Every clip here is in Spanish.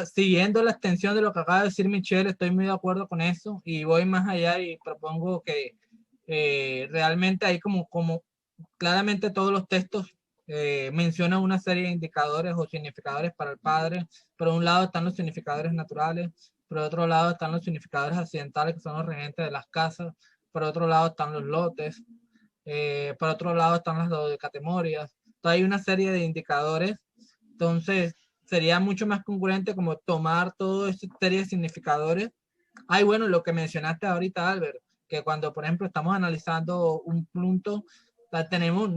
Siguiendo la extensión de lo que acaba de decir Michelle, estoy muy de acuerdo con eso y voy más allá y propongo que realmente hay como claramente todos los textos mencionan una serie de indicadores o significadores para el padre. Por un lado están los significadores naturales, por otro lado están los significadores accidentales, que son los regentes de las casas, por otro lado están los lotes, por otro lado están las dodecatemorias. Entonces hay una serie de indicadores. Entonces sería mucho más congruente como tomar todo esta serie de significadores. Ay, bueno, lo que mencionaste ahorita, Albert, que cuando, por ejemplo, estamos analizando un punto, tenemos,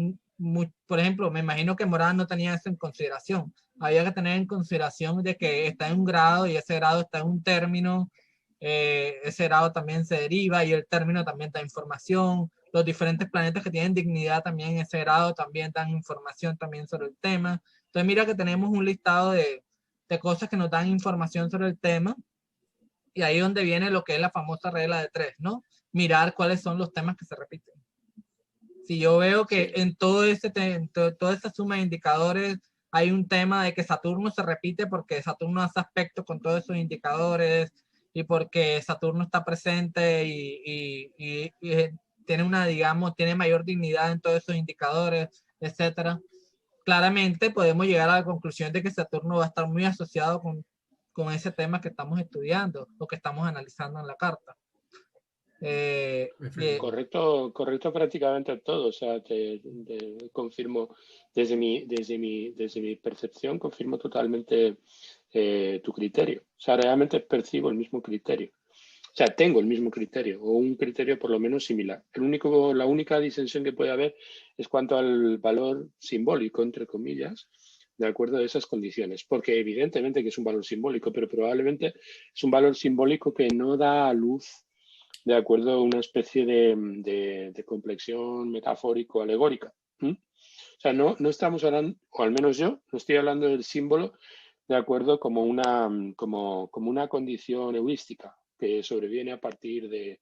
por ejemplo, me imagino que Morán no tenía eso en consideración. Había que tener en consideración de que está en un grado y ese grado está en un término, ese grado también se deriva y el término también da información. Los diferentes planetas que tienen dignidad también en ese grado también dan información también sobre el tema. Entonces mira que tenemos un listado de cosas que nos dan información sobre el tema y ahí es donde viene lo que es la famosa regla de tres, ¿no? Mirar cuáles son los temas que se repiten. Si yo veo que Sí. en toda esta suma de indicadores hay un tema de que Saturno se repite porque Saturno hace aspecto con todos esos indicadores y porque Saturno está presente y tiene una, digamos, tiene mayor dignidad en todos esos indicadores, etcétera. Claramente podemos llegar a la conclusión de que Saturno va a estar muy asociado con ese tema que estamos estudiando o que estamos analizando en la carta. Correcto, correcto prácticamente todo. O sea, confirmo desde mi percepción, confirmo totalmente tu criterio. O sea, realmente percibo el mismo criterio. O sea, tengo el mismo criterio o un criterio por lo menos similar. La única disensión que puede haber es cuanto al valor simbólico, entre comillas, de acuerdo a esas condiciones. Porque evidentemente que es un valor simbólico, pero probablemente es un valor simbólico que no da a luz de acuerdo a una especie de complexión metafórico-alegórica. ¿Mm? O sea, no estamos hablando, o al menos yo, no estoy hablando del símbolo de acuerdo como una condición heurística que sobreviene a partir de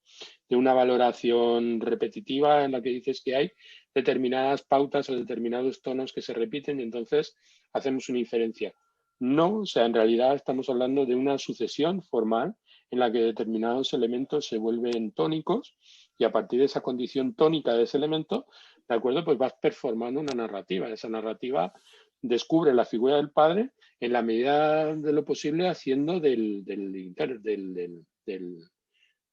una valoración repetitiva en la que dices que hay determinadas pautas o determinados tonos que se repiten y entonces hacemos una inferencia. No, o sea, en realidad estamos hablando de una sucesión formal en la que determinados elementos se vuelven tónicos y a partir de esa condición tónica de ese elemento, ¿de acuerdo? Pues vas performando una narrativa. Esa narrativa descubre la figura del padre en la medida de lo posible haciendo del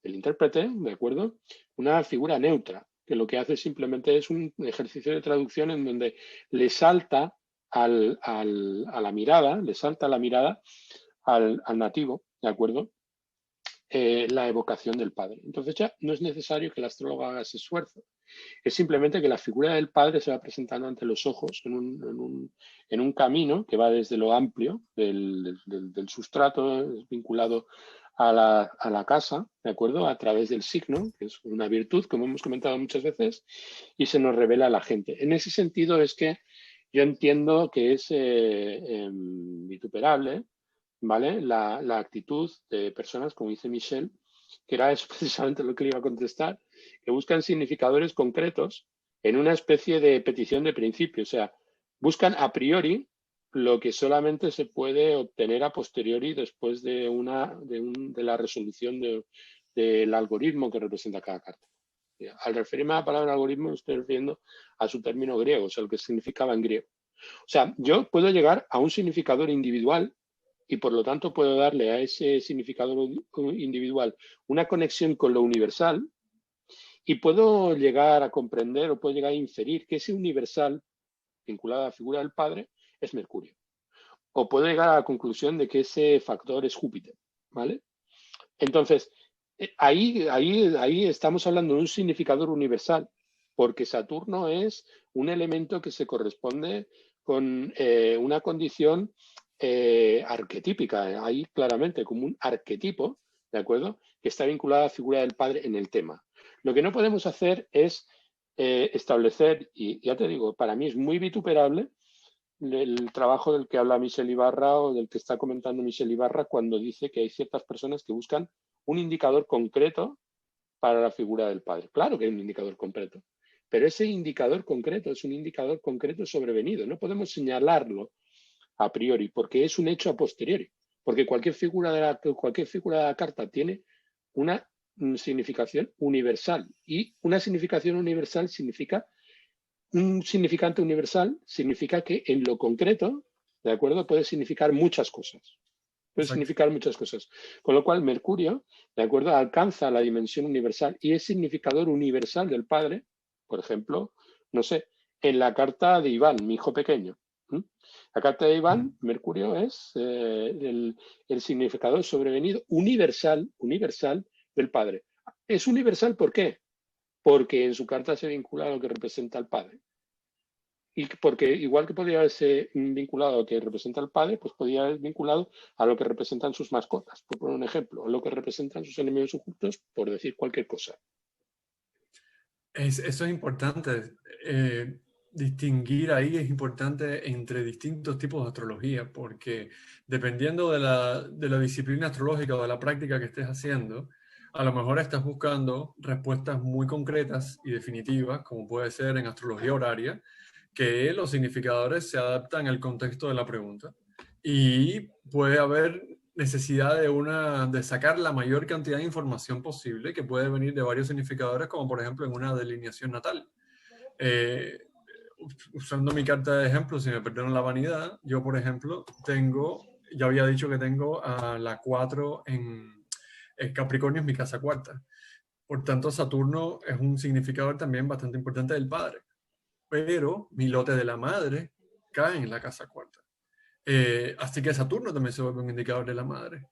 intérprete, ¿de acuerdo? Una figura neutra, que lo que hace simplemente es un ejercicio de traducción en donde le salta a la mirada, le salta la mirada al nativo, ¿de acuerdo? La evocación del padre. Entonces ya no es necesario que el astrólogo haga ese esfuerzo. Es simplemente que la figura del padre se va presentando ante los ojos en un camino que va desde lo amplio del sustrato vinculado a la casa, ¿de acuerdo? A través del signo, que es una virtud, como hemos comentado muchas veces, y se nos revela a la gente. En ese sentido es que yo entiendo que es vituperable, ¿vale? La actitud de personas, como dice Michel, que era eso precisamente lo que le iba a contestar, que buscan significadores concretos en una especie de petición de principio. O sea, buscan a priori lo que solamente se puede obtener a posteriori después de la resolución del algoritmo que representa cada carta. Al referirme a la palabra algoritmo, me estoy refiriendo a su término griego, o sea, lo que significaba en griego. O sea, yo puedo llegar a un significador individual y por lo tanto puedo darle a ese significador individual una conexión con lo universal y puedo llegar a comprender o puedo llegar a inferir que ese universal vinculado a la figura del padre es Mercurio. O puedo llegar a la conclusión de que ese factor es Júpiter, ¿vale? Entonces, ahí estamos hablando de un significador universal, porque Saturno es un elemento que se corresponde con una condición arquetípica, ahí claramente como un arquetipo, ¿de acuerdo? Que está vinculado a la figura del padre en el tema. Lo que no podemos hacer es establecer, y ya te digo, para mí es muy vituperable el trabajo del que habla Michel Ibarra o del que está comentando Michel Ibarra cuando dice que hay ciertas personas que buscan un indicador concreto para la figura del padre. Claro que hay un indicador concreto, pero ese indicador concreto es un indicador concreto sobrevenido. No podemos señalarlo a priori porque es un hecho a posteriori. porque cualquier figura de la carta tiene una significación universal, y una significación universal significa, un significante universal significa que en lo concreto, ¿de acuerdo?, puede significar muchas cosas. Puede significar muchas cosas. Con lo cual, Mercurio, ¿de acuerdo?, alcanza la dimensión universal y es significador universal del padre. Por ejemplo, no sé, en la carta de Iván, mi hijo pequeño. La carta de Iván, Mercurio es el significador sobrevenido universal del padre. Es universal, ¿por qué? Porque en su carta se vincula a lo que representa al padre. Y porque igual que podría haberse vinculado a lo que representa al padre, pues podría haber vinculado a lo que representan sus mascotas, por poner un ejemplo, a lo que representan sus enemigos ocultos, por decir cualquier cosa. Eso es importante. Distinguir ahí es importante entre distintos tipos de astrología, porque dependiendo de la disciplina astrológica o de la práctica que estés haciendo, a lo mejor estás buscando respuestas muy concretas y definitivas, como puede ser en astrología horaria, que los significadores se adaptan al contexto de la pregunta. Y puede haber necesidad de sacar la mayor cantidad de información posible, que puede venir de varios significadores, como por ejemplo en una delineación natal. Usando mi carta de ejemplo, si me perdonan la vanidad, yo por ejemplo ya había dicho que tengo a la 4 en Capricornio, es mi casa cuarta. Por tanto, Saturno es un significador también bastante importante del padre. Pero mi lote de la madre cae en la casa cuarta. Así que Saturno también se vuelve un indicador de la madre.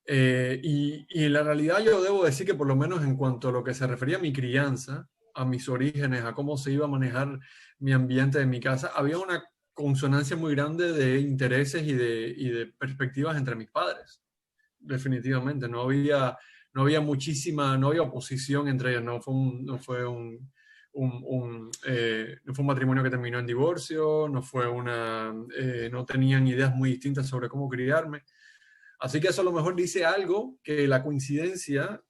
Y en la realidad yo debo decir que por lo menos en cuanto a lo que se refería a mi crianza, a mis orígenes, a cómo se iba a manejar mi ambiente de mi casa, había una consonancia muy grande de intereses y de perspectivas entre mis padres. Definitivamente, no había oposición entre ellos, no fue un matrimonio que terminó en divorcio, no tenían ideas muy distintas sobre cómo criarme. Así que eso a lo mejor dice algo, que la coincidencia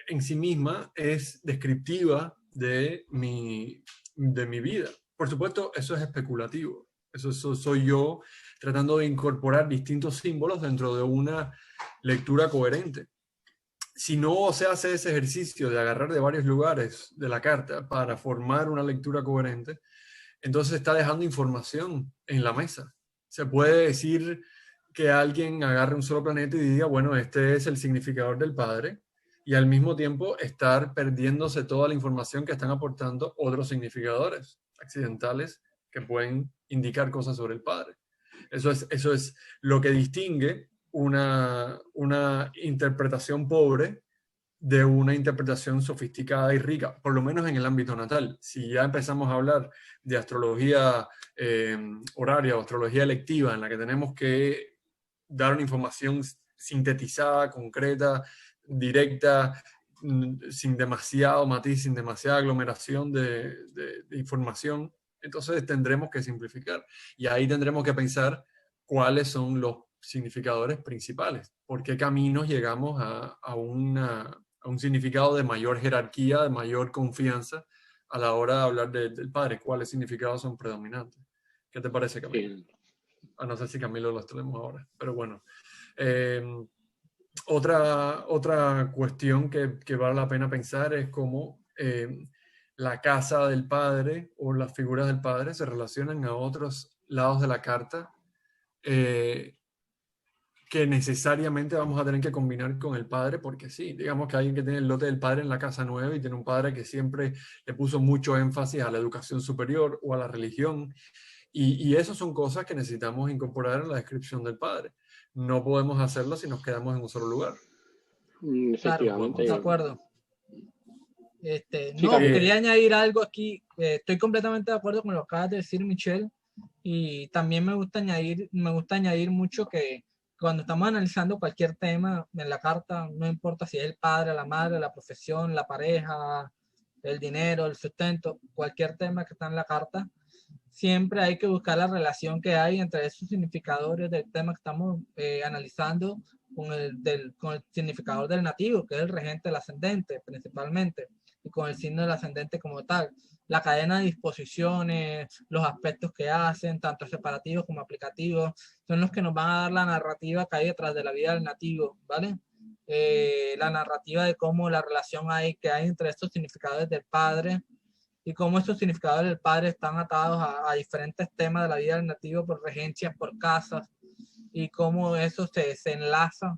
en sí misma es descriptiva de mi vida. Por supuesto, eso es especulativo. Eso soy yo tratando de incorporar distintos símbolos dentro de una lectura coherente. Si no se hace ese ejercicio de agarrar de varios lugares de la carta para formar una lectura coherente, entonces está dejando información en la mesa. Se puede decir que alguien agarre un solo planeta y diga, bueno, este es el significador del padre, y al mismo tiempo estar perdiéndose toda la información que están aportando otros significadores accidentales que pueden indicar cosas sobre el padre. Eso es lo que distingue una interpretación pobre de una interpretación sofisticada y rica, por lo menos en el ámbito natal. Si ya empezamos a hablar de astrología horaria o astrología electiva, en la que tenemos que dar una información sintetizada, concreta, directa, sin demasiado matiz, sin demasiada aglomeración de información, entonces tendremos que simplificar. Y ahí tendremos que pensar cuáles son los significadores principales, por qué caminos llegamos a un significado de mayor jerarquía, de mayor confianza a la hora de hablar del padre, cuáles significados son predominantes. ¿Qué te parece, Camilo? Sí. No sé si Camilo los tenemos ahora, pero bueno. Otra cuestión que vale la pena pensar es cómo la casa del padre o las figuras del padre se relacionan a otros lados de la carta que necesariamente vamos a tener que combinar con el padre, porque sí, digamos que alguien que tiene el lote del padre en la casa nueva y tiene un padre que siempre le puso mucho énfasis a la educación superior o a la religión, y esas son cosas que necesitamos incorporar en la descripción del padre. No podemos hacerlo si nos quedamos en un solo lugar. Efectivamente. Claro, de acuerdo. Quería añadir algo aquí. Estoy completamente de acuerdo con lo que acabas de decir, Michelle, y también me gusta añadir mucho que cuando estamos analizando cualquier tema en la carta, no importa si es el padre, la madre, la profesión, la pareja, el dinero, el sustento, cualquier tema que está en la carta, siempre hay que buscar la relación que hay entre esos significadores del tema que estamos analizando con el significador del nativo, que es el regente del ascendente principalmente. y con el signo del ascendente como tal. La cadena de disposiciones, los aspectos que hacen, tanto separativos como aplicativos, son los que nos van a dar la narrativa que hay detrás de la vida del nativo, ¿vale? La narrativa de cómo la relación que hay entre estos significadores del padre y cómo estos significadores del padre están atados a diferentes temas de la vida del nativo por regencias, por casas, y cómo eso se enlaza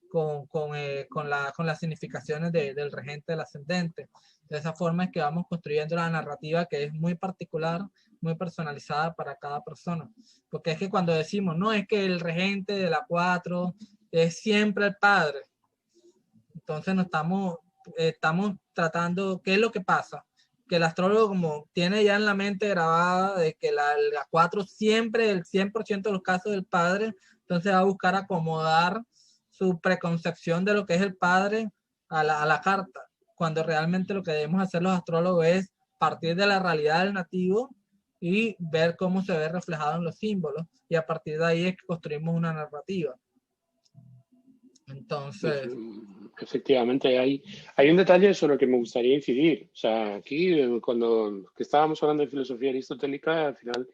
con las significaciones del regente del ascendente. De esa forma es que vamos construyendo la narrativa que es muy particular, muy personalizada para cada persona. Porque es que cuando decimos, no, es que el regente de la 4 es siempre el padre, entonces no estamos tratando, ¿qué es lo que pasa? Que el astrólogo como tiene ya en la mente grabada de que la 4 siempre, el 100% de los casos del padre, entonces va a buscar acomodar su preconcepción de lo que es el padre a la carta, cuando realmente lo que debemos hacer los astrólogos es partir de la realidad del nativo y ver cómo se ve reflejado en los símbolos, y a partir de ahí es que construimos una narrativa. Entonces, efectivamente, hay un detalle sobre el que me gustaría incidir. O sea, aquí, cuando que estábamos hablando de filosofía aristotélica, al final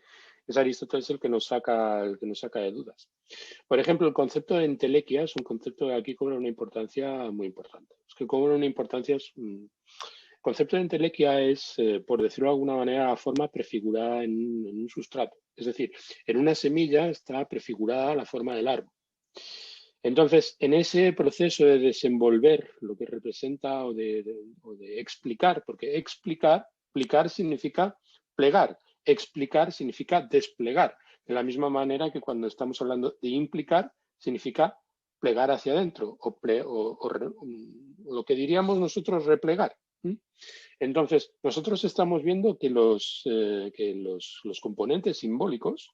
es Aristóteles el que nos saca de dudas. Por ejemplo, el concepto de entelequia es un concepto que aquí cobra una importancia muy importante. Es que cobra una importancia. El concepto de entelequia es, por decirlo de alguna manera, la forma prefigurada en un sustrato. Es decir, en una semilla está prefigurada la forma del árbol. Entonces, en ese proceso de desenvolver lo que representa o de explicar, porque explicar significa plegar, explicar significa desplegar, de la misma manera que cuando estamos hablando de implicar, significa plegar hacia adentro o lo que diríamos nosotros replegar. Entonces, nosotros estamos viendo que los componentes simbólicos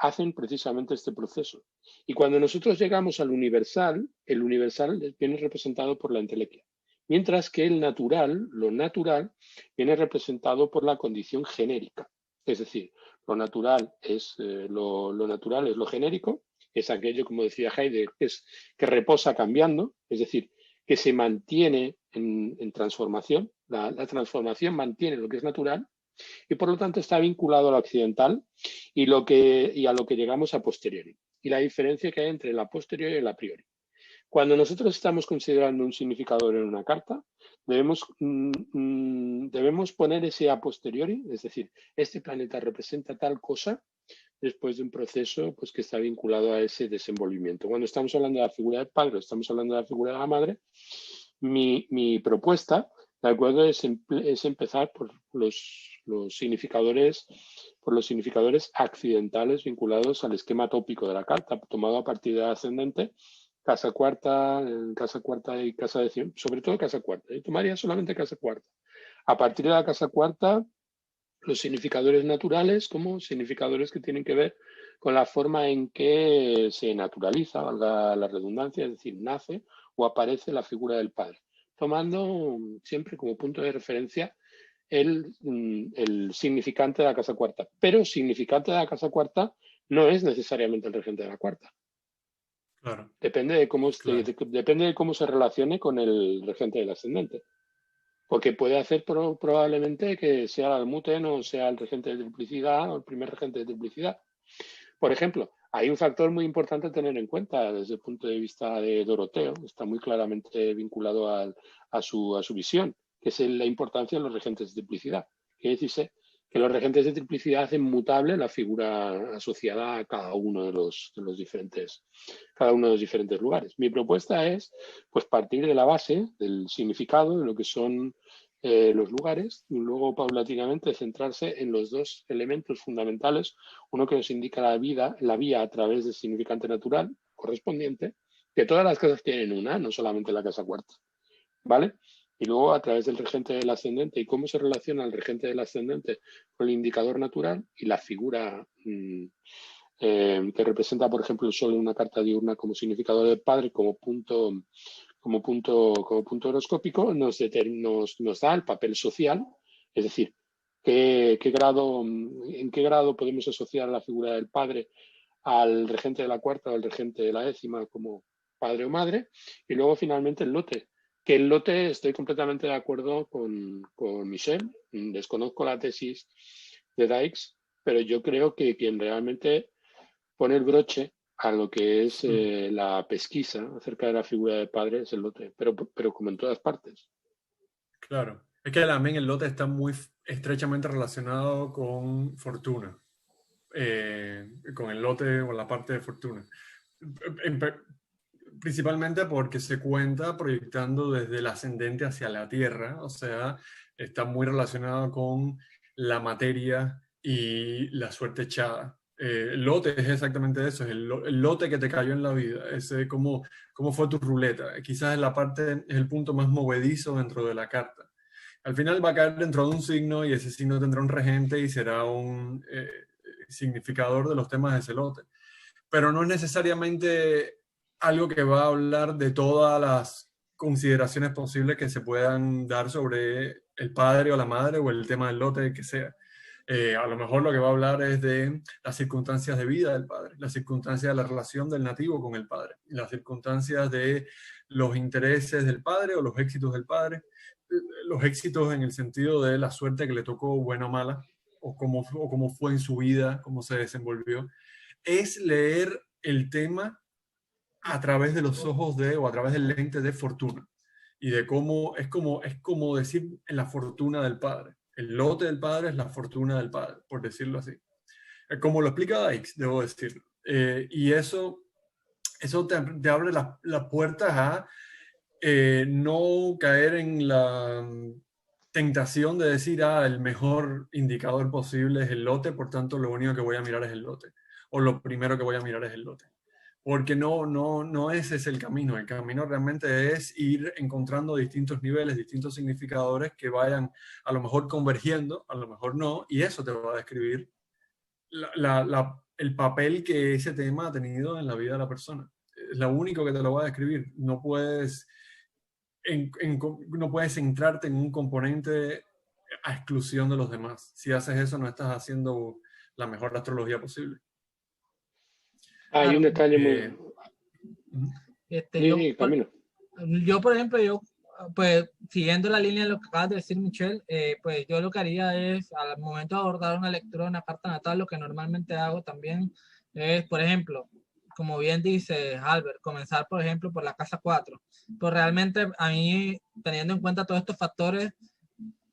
hacen precisamente este proceso. Y cuando nosotros llegamos al universal, el universal viene representado por la entelequia, mientras que el natural, lo natural, viene representado por la condición genérica. Es decir, lo natural es lo genérico, es aquello, como decía Heidegger, que reposa cambiando, es decir, que se mantiene en transformación. La transformación mantiene lo que es natural, y por lo tanto está vinculado a lo occidental y a lo que llegamos a posteriori. Y la diferencia que hay entre la posteriori y la priori. Cuando nosotros estamos considerando un significador en una carta, debemos poner ese a posteriori, es decir, este planeta representa tal cosa después de un proceso pues, que está vinculado a ese desenvolvimiento. Cuando estamos hablando de la figura del padre o estamos hablando de la figura de la madre, mi propuesta, de acuerdo, es empezar por los significadores accidentales vinculados al esquema tópico de la carta, tomado a partir del ascendente, casa cuarta y casa décima, sobre todo casa cuarta. Yo tomaría solamente casa cuarta. A partir de la casa cuarta, los significadores naturales como significadores que tienen que ver con la forma en que se naturaliza, valga la redundancia, es decir, nace o aparece la figura del padre, tomando siempre como punto de referencia el significante de la casa cuarta. Pero significante de la casa cuarta no es necesariamente el regente de la cuarta. Claro. Depende de cómo se relacione con el regente del ascendente. Porque puede hacer probablemente que sea el almuten o sea el regente de triplicidad o el primer regente de triplicidad. Por ejemplo, hay un factor muy importante a tener en cuenta desde el punto de vista de Doroteo, está muy claramente vinculado a su visión, que es la importancia de los regentes de triplicidad. Quiere decirse que los regentes de triplicidad hacen mutable la figura asociada a cada uno de los diferentes lugares. Mi propuesta es pues, partir de la base del significado de lo que son los lugares y luego paulatinamente centrarse en los dos elementos fundamentales, uno que nos indica la vía a través del significante natural correspondiente, que todas las casas tienen una, no solamente la casa cuarta, ¿vale? Y luego a través del regente del ascendente y cómo se relaciona el regente del ascendente con el indicador natural y la figura que representa, por ejemplo, el sol en una carta diurna como significador del padre, como punto horoscópico, nos da el papel social, es decir, en qué grado podemos asociar la figura del padre al regente de la cuarta o al regente de la décima como padre o madre, y luego finalmente el lote, Que el lote, estoy completamente de acuerdo con Michel. Desconozco la tesis de Dijks, pero yo creo que quien realmente pone el broche a lo que es la pesquisa acerca de la figura del padre es el lote, pero como en todas partes. Claro. Es que también el lote está muy estrechamente relacionado con fortuna. Con el lote o la parte de fortuna. Principalmente porque se cuenta proyectando desde el ascendente hacia la tierra, o sea, está muy relacionado con la materia y la suerte echada. El lote es exactamente eso, es el lote que te cayó en la vida, ese cómo fue tu ruleta. Quizás es el punto más movedizo dentro de la carta. Al final va a caer dentro de un signo y ese signo tendrá un regente y será un significador de los temas de ese lote. Pero no es necesariamente algo que va a hablar de todas las consideraciones posibles que se puedan dar sobre el padre o la madre o el tema del lote que sea. A lo mejor lo que va a hablar es de las circunstancias de vida del padre, las circunstancias de la relación del nativo con el padre, las circunstancias de los intereses del padre o los éxitos del padre, los éxitos en el sentido de la suerte que le tocó, buena o mala, o cómo fue en su vida, cómo se desenvolvió. Es leer el tema a través de los ojos o a través del lente de fortuna y de cómo es como decir en la fortuna del padre. El lote del padre es la fortuna del padre, por decirlo así. Como lo explica Dijks, debo decir. Y eso te abre las puertas a no caer en la tentación de decir, el mejor indicador posible es el lote, por tanto lo único que voy a mirar es el lote. O lo primero que voy a mirar es el lote. Porque no ese es el camino. El camino realmente es ir encontrando distintos niveles, distintos significadores que vayan a lo mejor convergiendo, a lo mejor no, y eso te va a describir el papel que ese tema ha tenido en la vida de la persona. Es lo único que te lo va a describir. No puedes centrarte en un componente a exclusión de los demás. Si haces eso, no estás haciendo la mejor astrología posible. Hay un detalle muy... Yo, por ejemplo, pues siguiendo la línea de lo que acabas de decir, Michelle, pues yo lo que haría es, al momento de abordar una lectura de una carta natal, lo que normalmente hago también es, por ejemplo, como bien dice Albert, comenzar, por ejemplo, por la casa 4. Pues realmente a mí, teniendo en cuenta todos estos factores,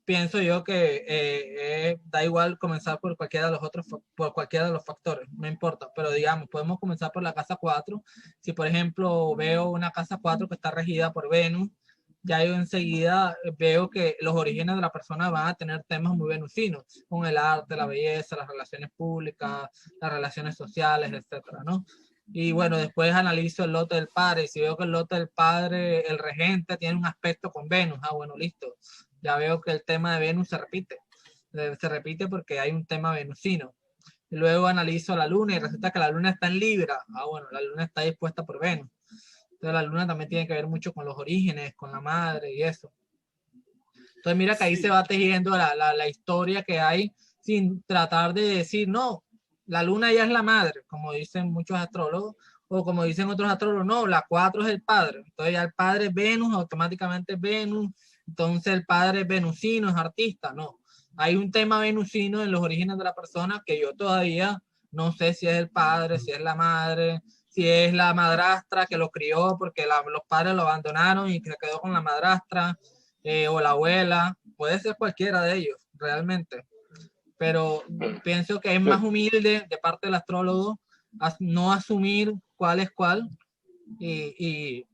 pienso yo que da igual comenzar por cualquiera de los factores, no importa, pero digamos, podemos comenzar por la casa 4. Si por ejemplo veo una casa 4 que está regida por Venus, ya yo enseguida veo que los orígenes de la persona van a tener temas muy venusinos, con el arte, la belleza, las relaciones públicas, las relaciones sociales, etcétera, ¿no? Y bueno, después analizo el lote del padre, y si veo que el lote del padre, el regente, tiene un aspecto con Venus, bueno, listo. Ya veo que el tema de Venus se repite porque hay un tema venusino. Y luego analizo la luna y resulta que la luna está en Libra. Bueno, la luna está dispuesta por Venus. Entonces la luna también tiene que ver mucho con los orígenes, con la madre y eso. Entonces mira que ahí se va tejiendo la historia que hay sin tratar de decir, no, la luna ya es la madre, como dicen muchos astrólogos, o como dicen otros astrólogos, no, la 4 es el padre. Entonces ya el padre es Venus, automáticamente es Venus. Entonces el padre es venusino, es artista, no. Hay un tema venusino en los orígenes de la persona que yo todavía no sé si es el padre, si es la madre, si es la madrastra que lo crió porque los padres lo abandonaron y que se quedó con la madrastra, o la abuela, puede ser cualquiera de ellos, realmente. Pero pienso que es más humilde de parte del astrólogo no asumir cuál es cuál y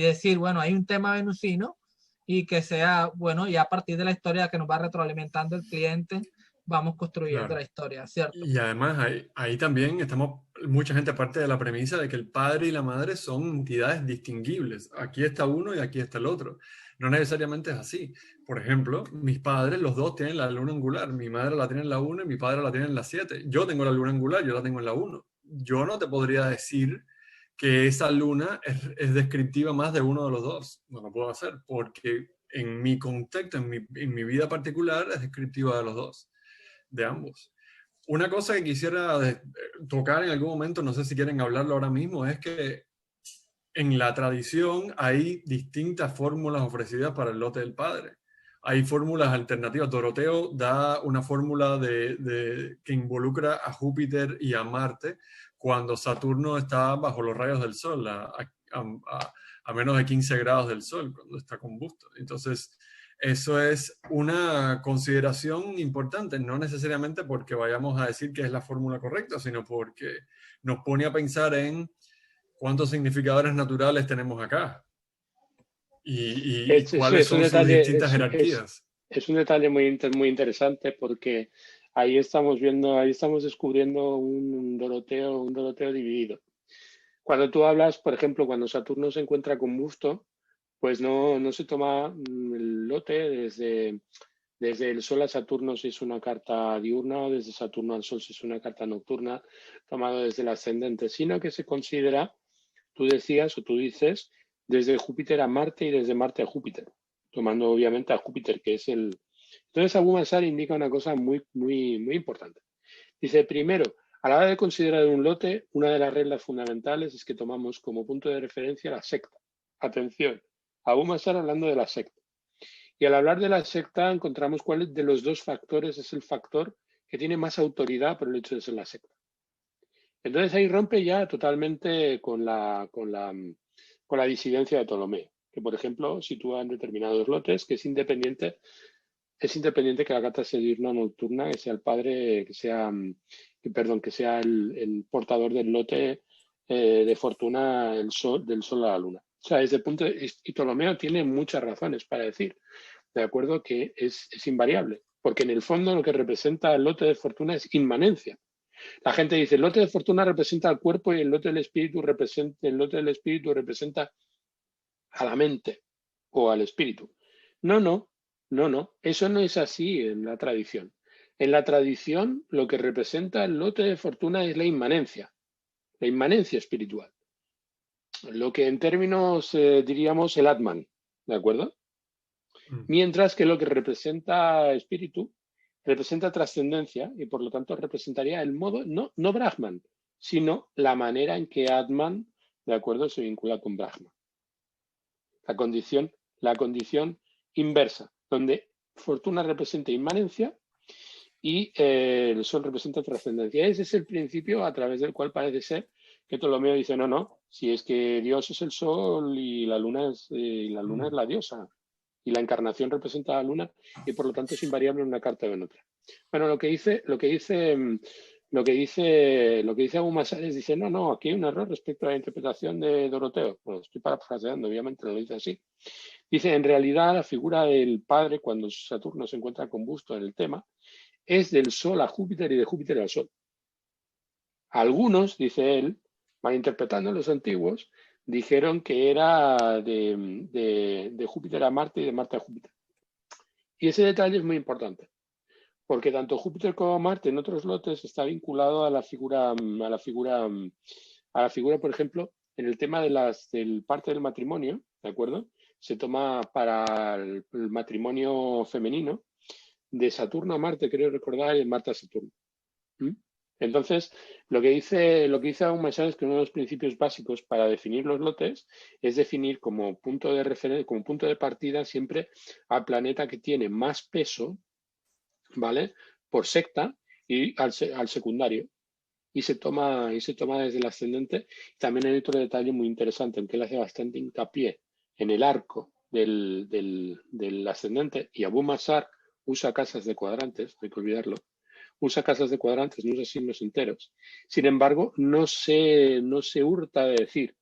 decir, bueno, hay un tema venusino, y que sea, bueno, y a partir de la historia que nos va retroalimentando el cliente, vamos construyendo la historia, ¿cierto? Y además ahí también mucha gente parte de la premisa de que el padre y la madre son entidades distinguibles. Aquí está uno y aquí está el otro. No necesariamente es así. Por ejemplo, mis padres, los dos tienen la luna angular. Mi madre la tiene en la 1 y mi padre la tiene en la 7. Yo tengo la luna angular, yo la tengo en la 1. Yo no te podría decir que esa luna es descriptiva más de uno de los dos. No lo puedo hacer porque en mi contexto, en mi vida particular, es descriptiva de los dos, de ambos. Una cosa que quisiera tocar en algún momento, no sé si quieren hablarlo ahora mismo, es que en la tradición hay distintas fórmulas ofrecidas para el lote del padre. Hay fórmulas alternativas. Doroteo da una fórmula que involucra a Júpiter y a Marte cuando Saturno está bajo los rayos del Sol, a menos de 15 grados del Sol, cuando está combusto. Entonces, eso es una consideración importante, no necesariamente porque vayamos a decir que es la fórmula correcta, sino porque nos pone a pensar en cuántos significadores naturales tenemos acá y Sí, cuáles son sus distintas jerarquías. es un detalle muy interesante porque ahí estamos viendo, ahí estamos descubriendo un Doroteo dividido. Cuando tú hablas, por ejemplo, cuando Saturno se encuentra combusto, pues no se toma el lote desde el Sol a Saturno si es una carta diurna o desde Saturno al Sol si es una carta nocturna, tomado desde el ascendente, sino que se considera, tú decías o tú dices, desde Júpiter a Marte y desde Marte a Júpiter, tomando obviamente a Júpiter, que es el... Entonces Abu Mazar indica una cosa muy importante. Dice, primero, a la hora de considerar un lote, una de las reglas fundamentales es que tomamos como punto de referencia la secta. Atención, Abu Mazar hablando de la secta. Y al hablar de la secta encontramos cuál de los dos factores es el factor que tiene más autoridad por el hecho de ser la secta. Entonces ahí rompe ya totalmente con la disidencia de Ptolomeo, que por ejemplo sitúa en determinados lotes que es independiente que la carta sea diurna o nocturna, que sea el padre, que sea el portador del lote de fortuna del sol a la luna. O sea, desde el punto y Ptolomeo tiene muchas razones para decir, de acuerdo, que es invariable, porque en el fondo lo que representa el lote de fortuna es inmanencia. La gente dice, el lote de fortuna representa al cuerpo y el lote del espíritu representa a la mente o al espíritu. No, eso no es así en la tradición. En la tradición lo que representa el lote de fortuna es la inmanencia espiritual. Lo que en términos diríamos el Atman, ¿de acuerdo? Mientras que lo que representa espíritu representa trascendencia y por lo tanto representaría el modo, no Brahman, sino la manera en que Atman, ¿de acuerdo?, se vincula con Brahman. La condición inversa, donde fortuna representa inmanencia y el sol representa trascendencia. Ese es el principio a través del cual parece ser que Ptolomeo dice, no, si es que Dios es el sol y la luna es la diosa y la encarnación representa a la luna y por lo tanto es invariable en una carta o en otra. Bueno, lo que dice Abu Mazar es, dice, no, aquí hay un error respecto a la interpretación de Doroteo. Bueno, estoy parafraseando, obviamente lo dice así. Dice, en realidad la figura del padre cuando Saturno se encuentra combusto en el tema es del Sol a Júpiter y de Júpiter al Sol. Algunos, dice él, malinterpretando los antiguos, dijeron que era de Júpiter a Marte y de Marte a Júpiter. Y ese detalle es muy importante, porque tanto Júpiter como Marte en otros lotes está vinculado a la figura, por ejemplo, en el tema del parte del matrimonio, ¿de acuerdo? Se toma para el matrimonio femenino de Saturno a Marte, creo recordar, y de Marte a Saturno. Entonces, lo que dice Abu Mazar es que uno de los principios básicos para definir los lotes es definir como punto de referencia, como punto de partida siempre al planeta que tiene más peso, ¿vale?, por secta y al secundario. Y se toma desde el ascendente. También hay otro detalle muy interesante, en que él hace bastante hincapié en el arco del ascendente, y Abu Mazar usa casas de cuadrantes, no hay que olvidarlo, usa casas de cuadrantes, no usa signos enteros. Sin embargo, no se hurta de decir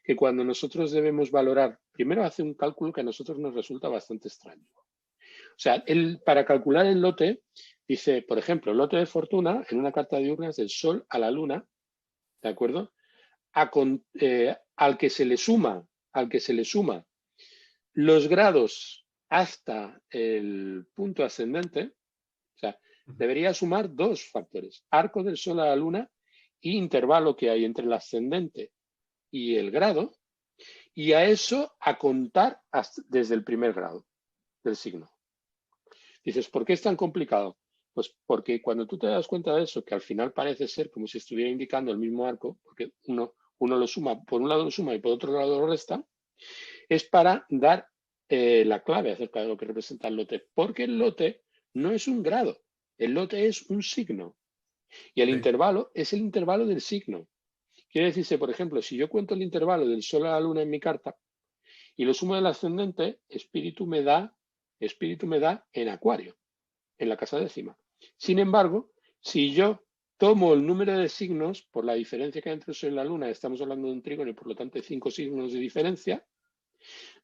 que cuando nosotros debemos valorar, primero hace un cálculo que a nosotros nos resulta bastante extraño. O sea, él para calcular el lote dice, por ejemplo, el lote de fortuna en una carta diurna es del Sol a la Luna, ¿de acuerdo? Al que se le suma los grados hasta el punto ascendente. O sea, debería sumar dos factores, arco del Sol a la Luna y intervalo que hay entre el ascendente y el grado, y a eso a contar desde el primer grado del signo. Dices, ¿por qué es tan complicado? Pues porque cuando tú te das cuenta de eso, que al final parece ser como si estuviera indicando el mismo arco, porque uno lo suma, por un lado lo suma y por otro lado lo resta, es para dar la clave acerca de lo que representa el lote, porque el lote no es un grado, el lote es un signo y el intervalo es el intervalo del signo. Quiere decirse, por ejemplo, si yo cuento el intervalo del sol a la luna en mi carta y lo sumo del ascendente, espíritu me da en Acuario, en la casa décima. Sin embargo, si yo tomo el número de signos, por la diferencia que hay entre el sol y la luna, estamos hablando de un trígono y por lo tanto hay 5 signos de diferencia,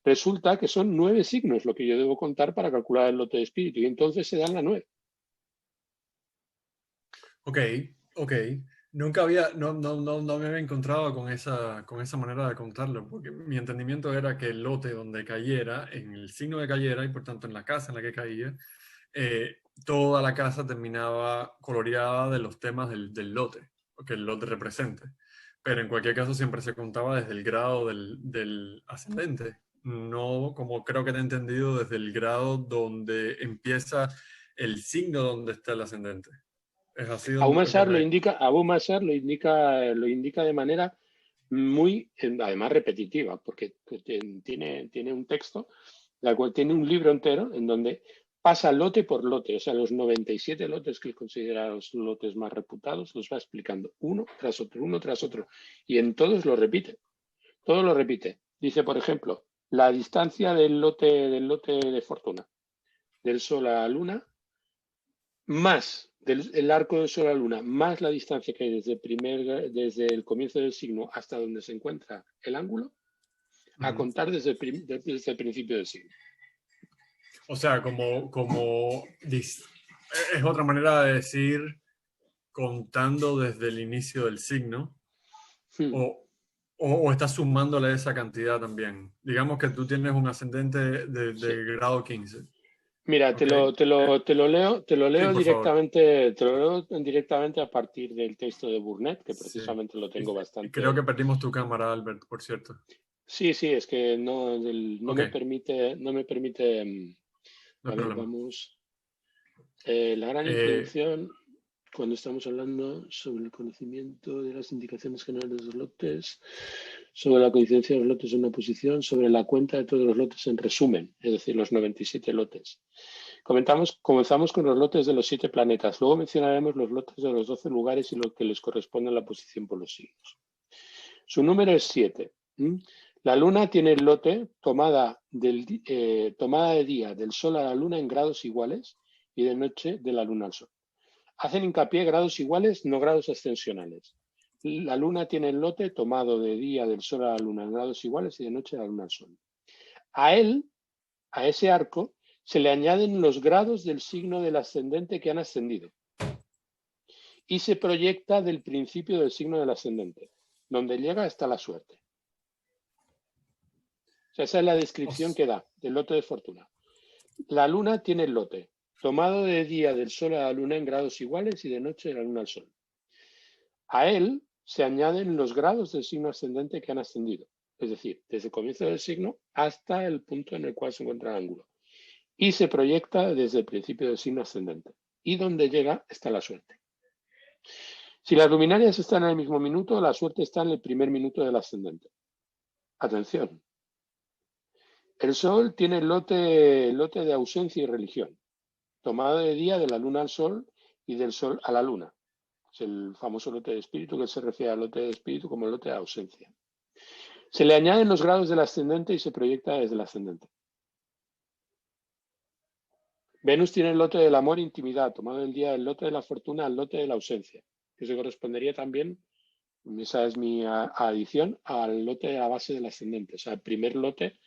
resulta que son 9 signos lo que yo debo contar para calcular el lote de espíritu y entonces se dan la 9. Ok. No me había encontrado con esa manera de contarlo, porque mi entendimiento era que el lote donde cayera, en el signo que cayera y por tanto en la casa en la que caía, toda la casa terminaba coloreada de los temas del lote, que el lote represente. Pero en cualquier caso siempre se contaba desde el grado del ascendente, no como creo que te he entendido desde el grado donde empieza el signo donde está el ascendente. Es así Abu donde... Mashar lo indica de manera muy, además repetitiva, porque tiene un texto, la cual tiene un libro entero en donde pasa lote por lote, o sea, los 97 lotes que él considera los lotes más reputados, los va explicando uno tras otro, y en todos lo repite, todo lo repite. Dice, por ejemplo, la distancia del lote de fortuna, del sol a la luna, más el arco del sol a la luna, más la distancia que hay desde el comienzo del signo hasta donde se encuentra el ángulo, a contar desde el principio del signo. O sea, es otra manera de decir contando desde el inicio del signo, o estás sumándole esa cantidad también. Digamos que tú tienes un ascendente de grado 15. Mira, Okay. te lo leo directamente, te lo leo directamente a partir del texto de Burnett, que precisamente lo tengo bastante. Creo que perdimos tu cámara, Albert, por cierto. Sí, es que no me permite. No A ver, vamos. La gran introducción, cuando estamos hablando sobre el conocimiento de las indicaciones generales de los lotes, sobre la coincidencia de los lotes en una posición, sobre la cuenta de todos los lotes en resumen, es decir, los 97 lotes. Comenzamos con los lotes de los 7 planetas, luego mencionaremos los lotes de los 12 lugares y lo que les corresponde a la posición por los signos. Su número es 7. La luna tiene el lote tomada de día del sol a la luna en grados iguales y de noche de la luna al sol. Hacen hincapié grados iguales, no grados ascensionales. La luna tiene el lote tomado de día del sol a la luna en grados iguales y de noche de la luna al sol. A ese arco, se le añaden los grados del signo del ascendente que han ascendido y se proyecta del principio del signo del ascendente, donde llega hasta la suerte. O sea, esa es la descripción que da del lote de fortuna. La luna tiene el lote tomado de día del sol a la luna en grados iguales y de noche de la luna al sol. A él se añaden los grados del signo ascendente que han ascendido, es decir, desde el comienzo del signo hasta el punto en el cual se encuentra el ángulo. Y se proyecta desde el principio del signo ascendente. Y donde llega está la suerte. Si las luminarias están en el mismo minuto, la suerte está en el primer minuto del ascendente. Atención. El sol tiene el lote de ausencia y religión, tomado de día de la luna al sol y del sol a la luna. Es el famoso lote de espíritu, que se refiere al lote de espíritu como el lote de ausencia. Se le añaden los grados del ascendente y se proyecta desde el ascendente. Venus tiene el lote del amor e intimidad, tomado del día del lote de la fortuna al lote de la ausencia, que se correspondería también, esa es mi adición, al lote de la base del ascendente, o sea, el primer lote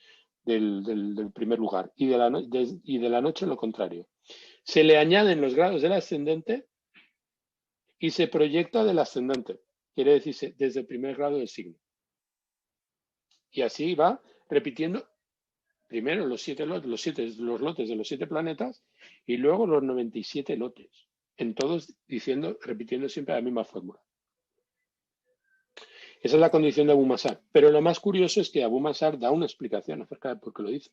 del primer lugar, y de la noche lo contrario. Se le añaden los grados del ascendente y se proyecta del ascendente, quiere decirse desde el primer grado del signo. Y así va repitiendo primero los lotes de los 7 planetas y luego los 97 lotes, en todos repitiendo siempre la misma fórmula. Esa es la condición de Abu Mashar. Pero lo más curioso es que Abu Mashar da una explicación acerca de por qué lo dice.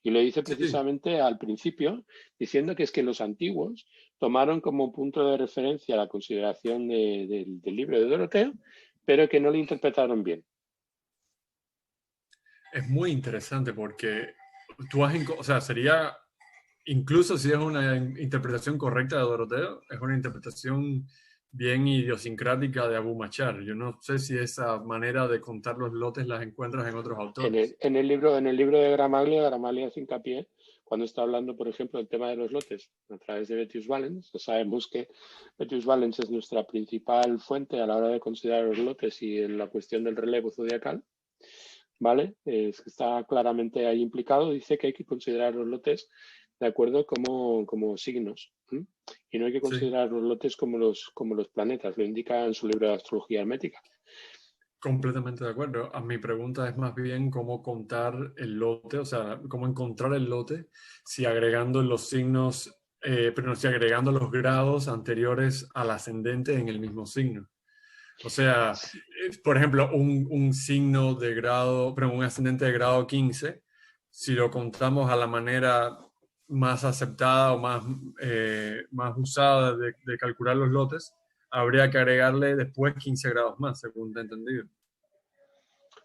Y lo dice precisamente al principio, diciendo que es que los antiguos tomaron como punto de referencia la consideración del libro de Doroteo, pero que no le interpretaron bien. Es muy interesante porque o sea, sería, incluso si es una interpretación correcta de Doroteo, es una interpretación bien idiosincrática de Abu Machar. Yo no sé si esa manera de contar los lotes las encuentras en otros autores. En el libro de Gramaglia, Gramaglia hace hincapié cuando está hablando, por ejemplo, del tema de los lotes a través de Betius Valens. Ya sabemos que Betius Valens es nuestra principal fuente a la hora de considerar los lotes y en la cuestión del relevo zodiacal, ¿vale? Está claramente ahí implicado. Dice que hay que considerar los lotes de acuerdo como signos, ¿sí? Y no hay que Sí. considerar los lotes como los planetas, lo indica en su libro de astrología hermética. Completamente de acuerdo. A mi pregunta es más bien cómo contar el lote, o sea, cómo encontrar el lote si agregando los signos, pero no si agregando los grados anteriores al ascendente en el mismo signo. O sea, por ejemplo, un signo de grado, pero un ascendente de grado 15, si lo contamos a la manera más aceptada o más usada de calcular los lotes, habría que agregarle después 15 grados más, según te he entendido.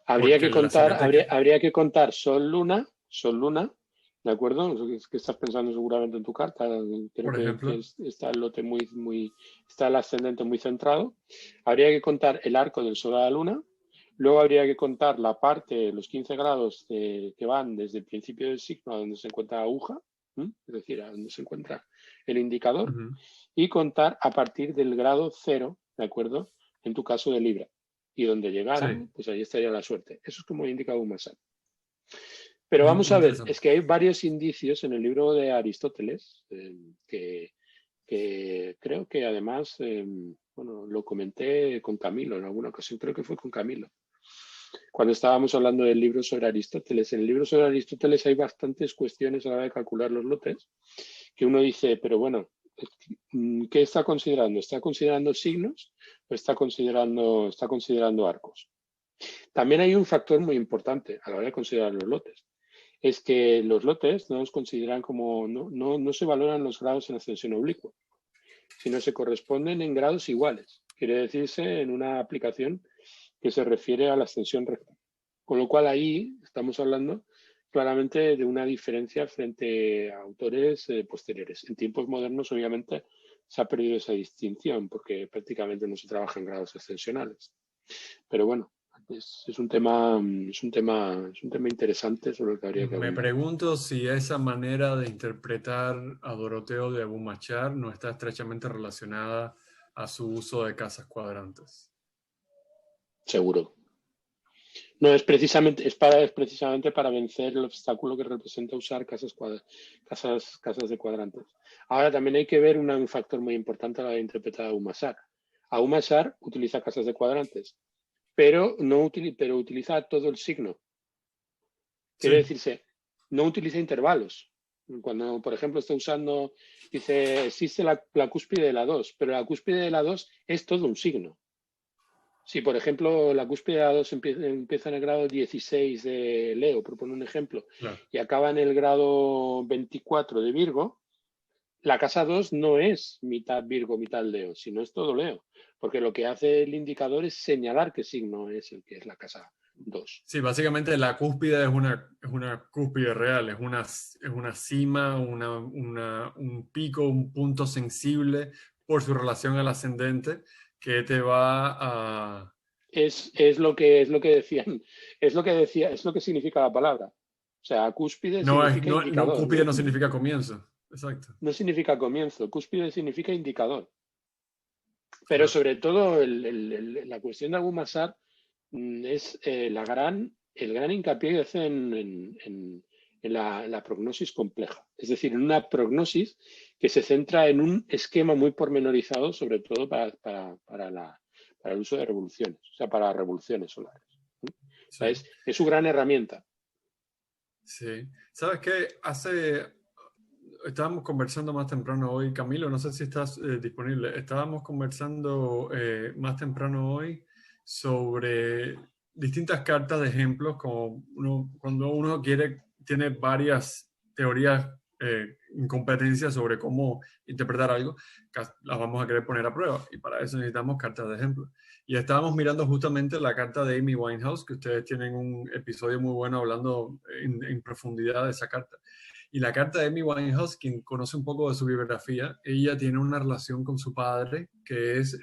Habría Porque que el contar, ascendente que, habría que contar Sol, Luna, ¿de acuerdo? Es que estás pensando seguramente en tu carta. Creo por que ejemplo, está el lote está el ascendente muy centrado. Habría que contar el arco del Sol a la Luna. Luego habría que contar la parte, los 15 grados que van desde el principio del signo a donde se encuentra la aguja, ¿m? Es decir, a donde se encuentra el indicador, y contar a partir del grado 0, ¿de acuerdo? En tu caso de Libra. Y donde llegara, sí, pues ahí estaría la suerte. Eso es como indica Umasar. Pero muy, vamos muy a ver, interesante. es que hay varios indicios en el libro de Aristóteles que creo que además, bueno, lo comenté con Camilo en alguna ocasión, creo que fue con Camilo, cuando estábamos hablando del libro sobre Aristóteles. En el libro sobre Aristóteles hay bastantes cuestiones a la hora de calcular los lotes, que uno dice, pero bueno, ¿qué está considerando? ¿Está considerando signos o está considerando arcos? También hay un factor muy importante a la hora de considerar los lotes. Es que los lotes no los consideran como, no se valoran los grados en ascensión oblicua, sino se corresponden en grados iguales. Quiere decirse en una aplicación que se refiere a la ascensión recta. Con lo cual ahí estamos hablando claramente de una diferencia frente a autores posteriores. En tiempos modernos, obviamente, se ha perdido esa distinción porque prácticamente no se trabaja en grados ascensionales. Pero bueno, es un tema interesante sobre el que habría que Me abundar. pregunto si esa manera de interpretar a Doroteo de Abu Machar no está estrechamente relacionada a su uso de casas cuadrantes. Seguro. No, es precisamente para vencer el obstáculo que representa usar casas de cuadrantes. Ahora también hay que ver un factor muy importante a la hora de interpretar a Umasar. A Umasar utiliza casas de cuadrantes, pero pero utiliza todo el signo. Quiere Sí, decirse, no utiliza intervalos. Cuando, por ejemplo, está usando, dice, existe la cúspide de la 2, pero la cúspide de la 2 es todo un signo. Si, por ejemplo, la cúspide de la 2 empieza en el grado 16 de Leo, por poner un ejemplo, claro. y acaba en el grado 24 de Virgo, la casa 2 no es mitad Virgo, mitad Leo, sino es todo Leo, porque lo que hace el indicador es señalar qué signo es el que es la casa 2. Sí, básicamente la cúspide es una cúspide real, es una cima, un pico, un punto sensible por su relación al ascendente que te va a... Es lo que decían, es lo que significa la palabra. O sea, cúspide significa No, indicador, cúspide ¿no? no significa comienzo. Exacto. No significa comienzo, cúspide significa indicador. Pero Claro. sobre todo la cuestión de Abu Masar es el gran hincapié que hace en la prognosis compleja. Es decir, en una prognosis que se centra en un esquema muy pormenorizado, sobre todo para el uso de revoluciones, o sea, para revoluciones solares. ¿Sí? O sea, Sí. es su gran herramienta. Sí. ¿Sabes qué? Estábamos conversando más temprano hoy, Camilo, no sé si estás disponible. Estábamos conversando más temprano hoy sobre distintas cartas de ejemplos, como cuando uno tiene varias teorías incompetencia sobre cómo interpretar algo, las vamos a querer poner a prueba. Y para eso necesitamos cartas de ejemplo. Y estábamos mirando justamente la carta de Amy Winehouse, que ustedes tienen un episodio muy bueno hablando en profundidad de esa carta. Y la carta de Amy Winehouse, quien conoce un poco de su biografía, ella tiene una relación con su padre que es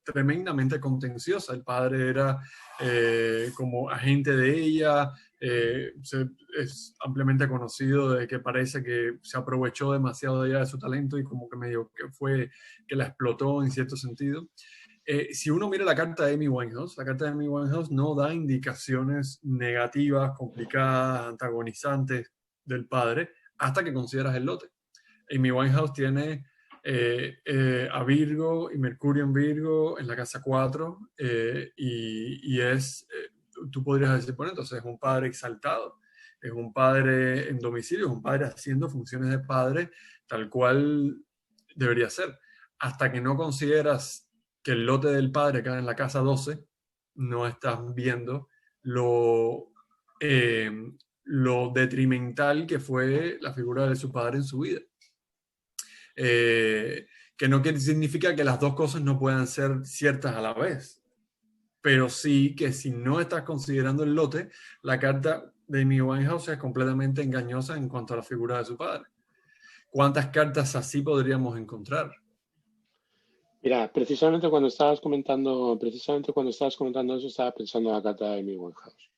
tremendamente contenciosa. El padre era como agente de ella, es ampliamente conocido de que parece que se aprovechó demasiado de ella de su talento y como que medio que fue que la explotó en cierto sentido. Si uno mira la carta de Amy Winehouse, la carta de Amy Winehouse no da indicaciones negativas, complicadas, antagonizantes del padre hasta que consideras el lote. Amy Winehouse tiene a Virgo y Mercurio en Virgo en la casa 4 y es, tú podrías decir, bueno, entonces es un padre exaltado, es un padre en domicilio, es un padre haciendo funciones de padre tal cual debería ser. Hasta que no consideras que el lote del padre cae en la casa 12, no estás viendo lo detrimental que fue la figura de su padre en su vida. Que no significa que las dos cosas no puedan ser ciertas a la vez, pero sí que si no estás considerando el lote, la carta de Amy Winehouse es completamente engañosa en cuanto a la figura de su padre. ¿Cuántas cartas así podríamos encontrar? Mira, precisamente cuando estabas comentando eso, estaba pensando en la carta de Amy Winehouse.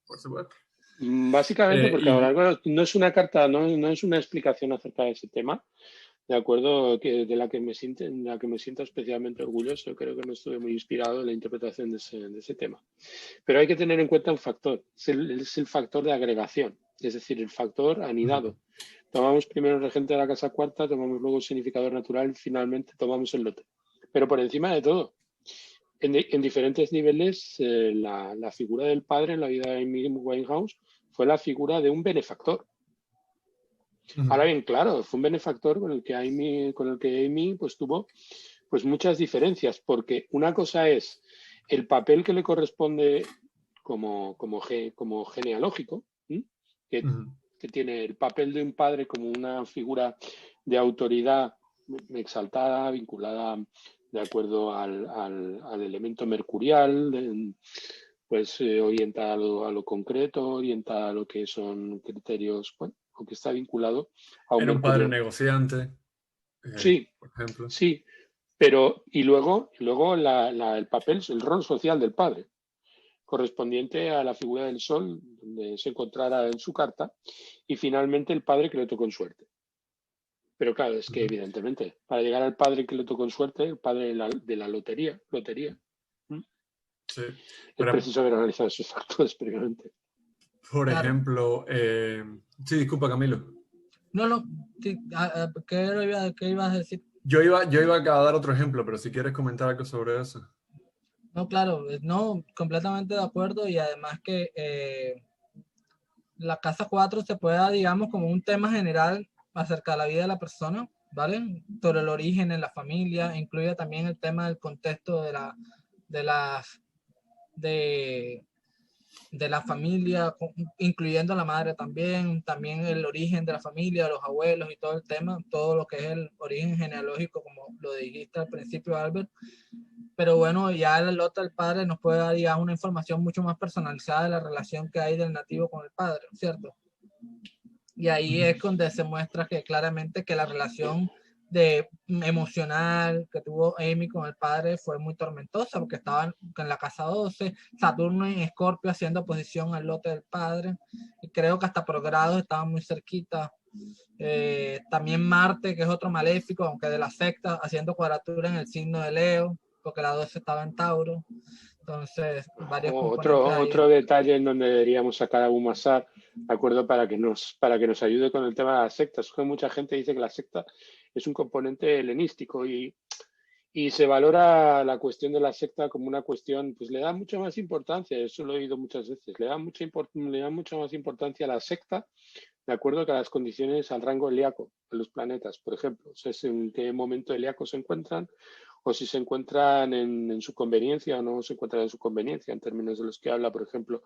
Por supuesto. Básicamente porque a lo largo no es una carta, no es una explicación acerca de ese tema, de acuerdo, de la que me siento especialmente orgulloso. Creo que me estuve muy inspirado en la interpretación de ese tema. Pero hay que tener en cuenta un factor, es el factor de agregación, es decir, el factor anidado. Tomamos primero el regente de la casa cuarta, tomamos luego el significador natural y finalmente tomamos el lote. Pero por encima de todo, en diferentes niveles, la figura del padre en la vida de Amy Winehouse fue la figura de un benefactor. Ahora bien, claro, fue un benefactor con el que Amy pues, tuvo pues, muchas diferencias, porque una cosa es el papel que le corresponde como genealógico, que tiene el papel de un padre como una figura de autoridad exaltada, vinculada de acuerdo al elemento mercurial, pues orientada a lo concreto, orientada a lo que son criterios, bueno, o que está vinculado a un Era un Mercurio. padre negociante, sí, por ejemplo. Sí, pero y luego el papel, el rol social del padre, correspondiente a la figura del sol, donde se encontrara en su carta, y finalmente el padre que le tocó en suerte. Pero claro, es que evidentemente, para llegar al padre que le tocó en suerte, el padre de la lotería, sí. es preciso haber analizado esos factores previamente. Por ejemplo, sí, disculpa, Camilo. No, ¿qué ibas a decir? Yo iba a dar otro ejemplo, pero si quieres comentar algo sobre eso. No, claro, no, completamente de acuerdo y además que la casa 4 se puede dar, digamos, como un tema general acerca de la vida de la persona, ¿vale? Sobre el origen en la familia, incluye también el tema del contexto de la familia, incluyendo la madre también el origen de la familia, los abuelos y todo el tema, todo lo que es el origen genealógico, como lo dijiste al principio, Albert. Pero bueno, ya el lote del padre nos puede dar ya una información mucho más personalizada de la relación que hay del nativo con el padre, ¿cierto? Y ahí es donde se muestra que claramente que la relación emocional que tuvo Amy con el padre fue muy tormentosa porque estaban en la casa 12, Saturno en Escorpio haciendo oposición al lote del padre y creo que hasta por grados estaban muy cerquita. También Marte, que es otro maléfico, aunque de la secta, haciendo cuadratura en el signo de Leo, porque la 12 estaba en Tauro. Entonces, varios otro detalle en donde deberíamos sacar a Bumasar, ¿de acuerdo? Para que nos ayude con el tema de las sectas. Que mucha gente dice que la secta es un componente helenístico y se valora la cuestión de la secta como una cuestión, pues le da mucha más importancia, eso lo he oído muchas veces, le da mucha más importancia a la secta, de acuerdo, que a las condiciones, al rango helíaco, de los planetas, por ejemplo. O sea, en qué momento helíaco se encuentran, o si se encuentran en su conveniencia o no se encuentran en su conveniencia, en términos de los que habla, por ejemplo,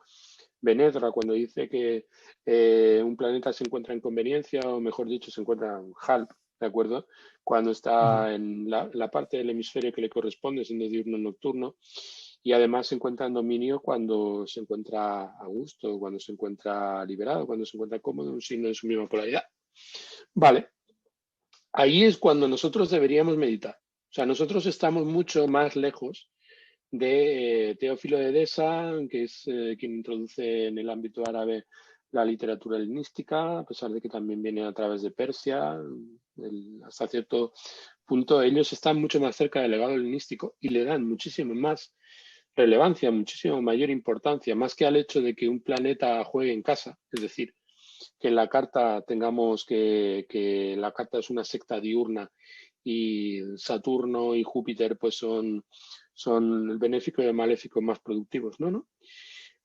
Benedra, cuando dice que un planeta se encuentra en conveniencia, o mejor dicho, se encuentra en HALP, ¿de acuerdo? Cuando está en la parte del hemisferio que le corresponde, siendo diurno o nocturno, y además se encuentra en dominio cuando se encuentra a gusto, cuando se encuentra liberado, cuando se encuentra cómodo, un signo de su misma polaridad. Vale, ahí es cuando nosotros deberíamos meditar. O sea, nosotros estamos mucho más lejos de Teófilo de Edesa, que es quien introduce en el ámbito árabe la literatura helenística, a pesar de que también viene a través de Persia. Hasta cierto punto ellos están mucho más cerca del legado helenístico y le dan muchísimo más relevancia, muchísimo mayor importancia, más que al hecho de que un planeta juegue en casa, es decir, que en la carta tengamos que la carta es una secta diurna y Saturno y Júpiter pues son el benéfico y el maléfico más productivos. No, no.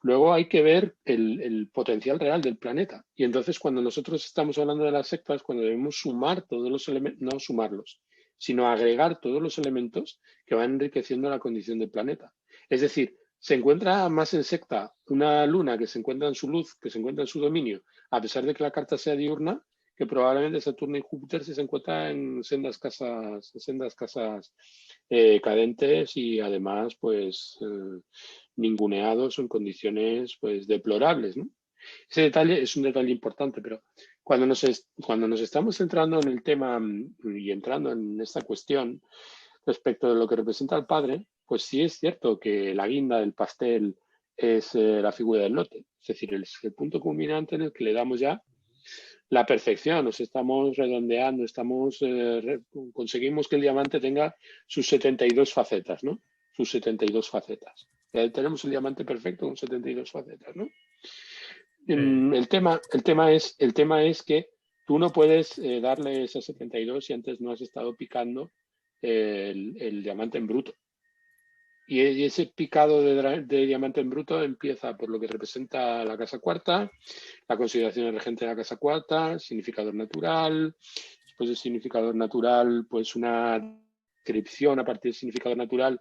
Luego hay que ver el potencial real del planeta. Y entonces cuando nosotros estamos hablando de las sectas, cuando debemos sumar todos los elementos, no sumarlos, sino agregar todos los elementos que van enriqueciendo la condición del planeta. Es decir, se encuentra más en secta una luna que se encuentra en su luz, que se encuentra en su dominio, a pesar de que la carta sea diurna, que probablemente Saturno y Júpiter se encuentran en sendas casas cadentes y además pues ninguneados o en condiciones pues deplorables, ¿no? Ese detalle es un detalle importante, pero cuando nos estamos centrando en el tema y entrando en esta cuestión respecto de lo que representa el padre, pues sí es cierto que la guinda del pastel es la figura del lote, es decir, el punto culminante en el que le damos ya la perfección, nos estamos redondeando, conseguimos que el diamante tenga sus 72 facetas, ¿no? Sus 72 facetas. Ya tenemos el diamante perfecto con 72 facetas, ¿no? El tema es que tú no puedes darle esas 72 si antes no has estado picando el diamante en bruto. Y ese picado de diamante en bruto empieza por lo que representa la casa cuarta, la consideración regente de la casa cuarta, significador natural, después del significador natural, pues una descripción a partir del significador natural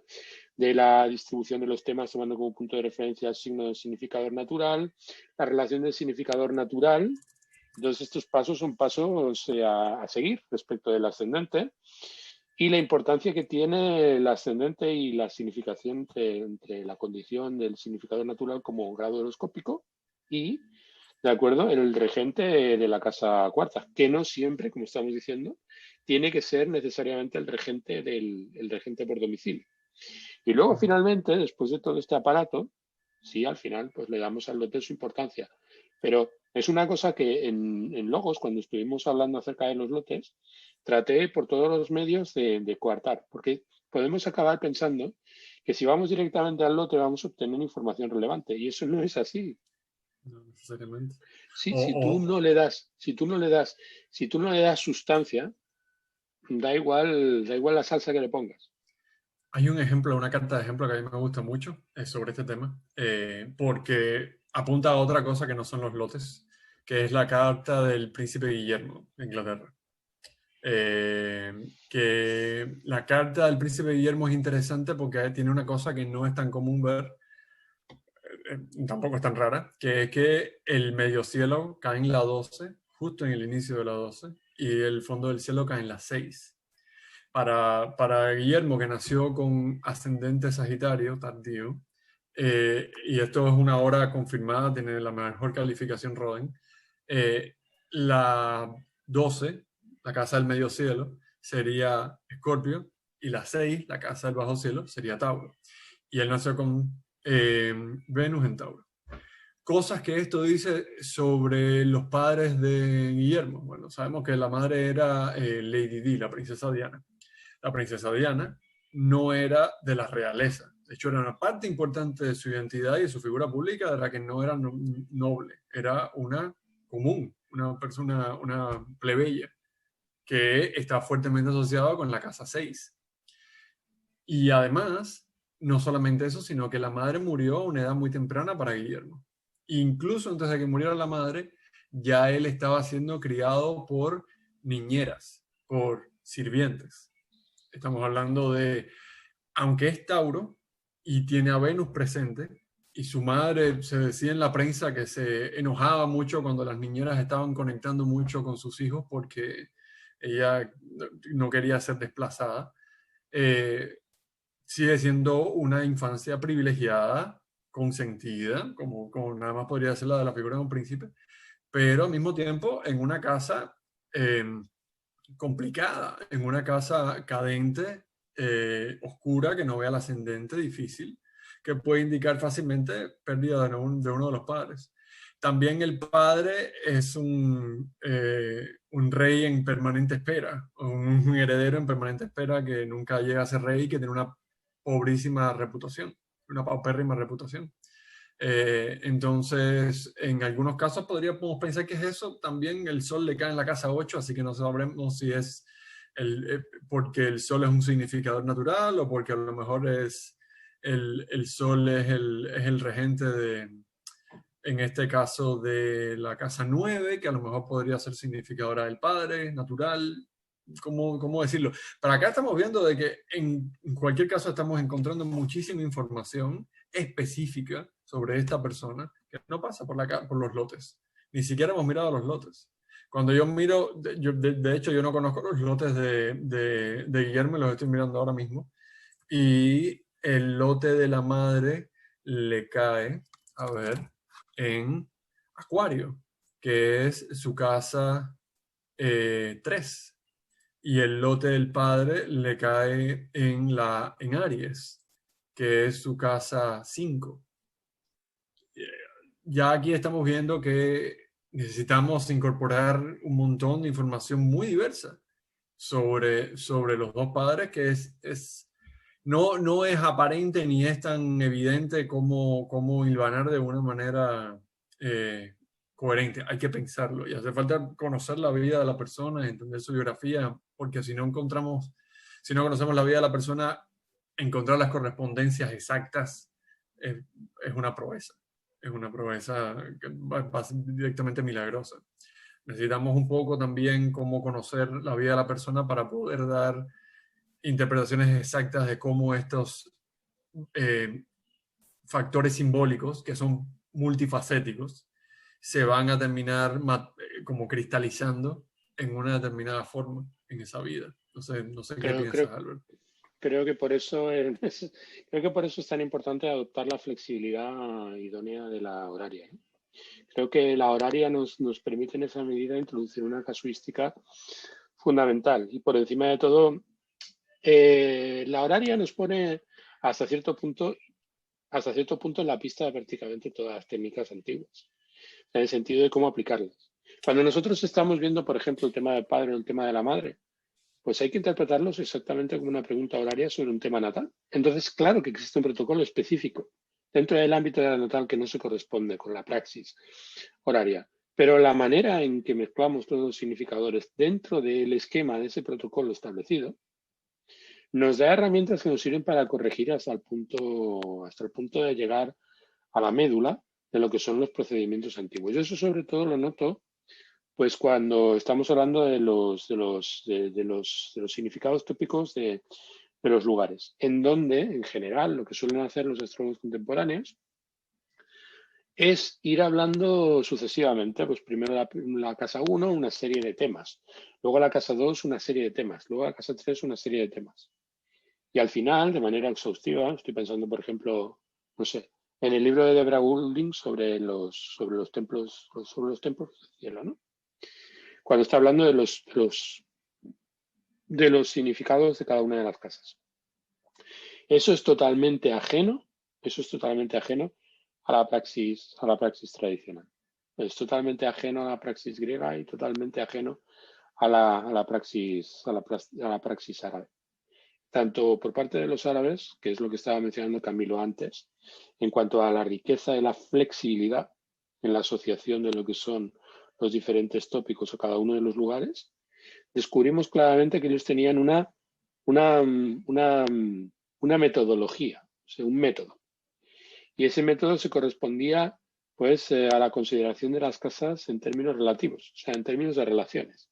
de la distribución de los temas tomando como punto de referencia el signo del significador natural, la relación del significador natural. Entonces estos pasos son pasos a seguir respecto del ascendente. Y la importancia que tiene el ascendente y la significación entre la condición del significador natural como grado horoscópico y, de acuerdo, el regente de la casa cuarta, que no siempre, como estamos diciendo, tiene que ser necesariamente el regente por domicilio. Y luego, finalmente, después de todo este aparato, sí, al final, pues le damos al lote su importancia. Pero es una cosa que en Logos, cuando estuvimos hablando acerca de los lotes, traté por todos los medios de coartar, porque podemos acabar pensando que si vamos directamente al lote vamos a obtener información relevante, y eso no es así. No necesariamente. Si tú no le das sustancia, da igual la salsa que le pongas. Hay un ejemplo, una carta de ejemplo que a mí me gusta mucho sobre este tema, porque apunta a otra cosa que no son los lotes, que es la carta del príncipe Guillermo de Inglaterra. Que la carta del príncipe Guillermo es interesante porque tiene una cosa que no es tan común ver, tampoco es tan rara, que es que el medio cielo cae en la 12, justo en el inicio de la 12, y el fondo del cielo cae en la 6. Para Guillermo, que nació con ascendente Sagitario tardío, y esto es una hora confirmada, tiene la mejor calificación Roden, la 12, la casa del medio cielo, sería Escorpio, y la 6, la casa del bajo cielo, sería Tauro. Y él nació con Venus en Tauro. Cosas que esto dice sobre los padres de Guillermo. Bueno, sabemos que la madre era Lady Di, la princesa Diana. La princesa Diana no era de la realeza. De hecho, era una parte importante de su identidad y de su figura pública, de la que no era noble. Era una común, una persona, una plebeya, que está fuertemente asociada con la casa 6. Y además, no solamente eso, sino que la madre murió a una edad muy temprana para Guillermo. Incluso antes de que muriera la madre, ya él estaba siendo criado por niñeras, por sirvientes. Estamos hablando de aunque es Tauro y tiene a Venus presente, y su madre se decía en la prensa que se enojaba mucho cuando las niñeras estaban conectando mucho con sus hijos porque ella no quería ser desplazada. Sigue siendo una infancia privilegiada, consentida, como nada más podría ser la de la figura de un príncipe, pero al mismo tiempo en una casa complicada, en una casa cadente, oscura, que no vea el ascendente, difícil, que puede indicar fácilmente pérdida de uno de los padres. También el padre es un rey en permanente espera, un heredero en permanente espera que nunca llega a ser rey y que tiene una pobrísima reputación, una paupérrima reputación. Entonces, en algunos casos podríamos pensar que es eso. También el sol le cae en la casa 8, así que no sabremos si es porque el sol es un significador natural o porque a lo mejor es el sol es el regente en este caso, de la casa 9, que a lo mejor podría ser significadora del padre, natural. ¿Cómo decirlo? Para acá estamos viendo de que en cualquier caso estamos encontrando muchísima información específica sobre esta persona que no pasa por los lotes. Ni siquiera hemos mirado los lotes. Cuando yo miro, de hecho yo no conozco los lotes de Guillermo, los estoy mirando ahora mismo, y el lote de la madre le cae, a ver, en Acuario, que es su casa 3. Y el lote del padre le cae en Aries, que es su casa 5. Ya aquí estamos viendo que necesitamos incorporar un montón de información muy diversa sobre los dos padres, que no es aparente ni es tan evidente como hilvanar de una manera coherente. Hay que pensarlo y hace falta conocer la vida de la persona, entender su biografía, porque si no conocemos la vida de la persona, encontrar las correspondencias exactas es una proeza. Es una proeza que va directamente milagrosa. Necesitamos un poco también cómo conocer la vida de la persona para poder dar interpretaciones exactas de cómo estos factores simbólicos, que son multifacéticos, se van a terminar como cristalizando en una determinada forma en esa vida. No sé qué piensas, Albert. Creo que por eso es tan importante adoptar la flexibilidad idónea de la horaria. Creo que la horaria nos permite en esa medida introducir una casuística fundamental. Y por encima de todo, la horaria nos pone hasta cierto punto en la pista de prácticamente todas las técnicas antiguas, en el sentido de cómo aplicarlas. Cuando nosotros estamos viendo, por ejemplo, el tema del padre o el tema de la madre, pues hay que interpretarlos exactamente como una pregunta horaria sobre un tema natal. Entonces, claro que existe un protocolo específico dentro del ámbito de la natal que no se corresponde con la praxis horaria. Pero la manera en que mezclamos todos los significadores dentro del esquema de ese protocolo establecido nos da herramientas que nos sirven para corregir hasta el punto de llegar a la médula de lo que son los procedimientos antiguos. Yo eso sobre todo lo noto pues cuando estamos hablando de los significados tópicos de los lugares, en donde, en general, lo que suelen hacer los astrólogos contemporáneos es ir hablando sucesivamente. Pues primero la casa 1, una serie de temas. Luego la casa 2, una serie de temas. Luego la casa 3, una serie de temas. Y al final, de manera exhaustiva, estoy pensando, por ejemplo, no sé, en el libro de Debra Goulding sobre los templos del cielo, ¿no? Cuando está hablando de los significados de cada una de las casas. Eso es totalmente ajeno a la praxis tradicional. Es totalmente ajeno a la praxis griega y totalmente ajeno a la praxis árabe. Tanto por parte de los árabes, que es lo que estaba mencionando Camilo antes, en cuanto a la riqueza de la flexibilidad en la asociación de lo que son los diferentes tópicos a cada uno de los lugares, descubrimos claramente que ellos tenían una metodología, o sea, un método. Y ese método se correspondía pues a la consideración de las casas en términos relativos, o sea, en términos de relaciones.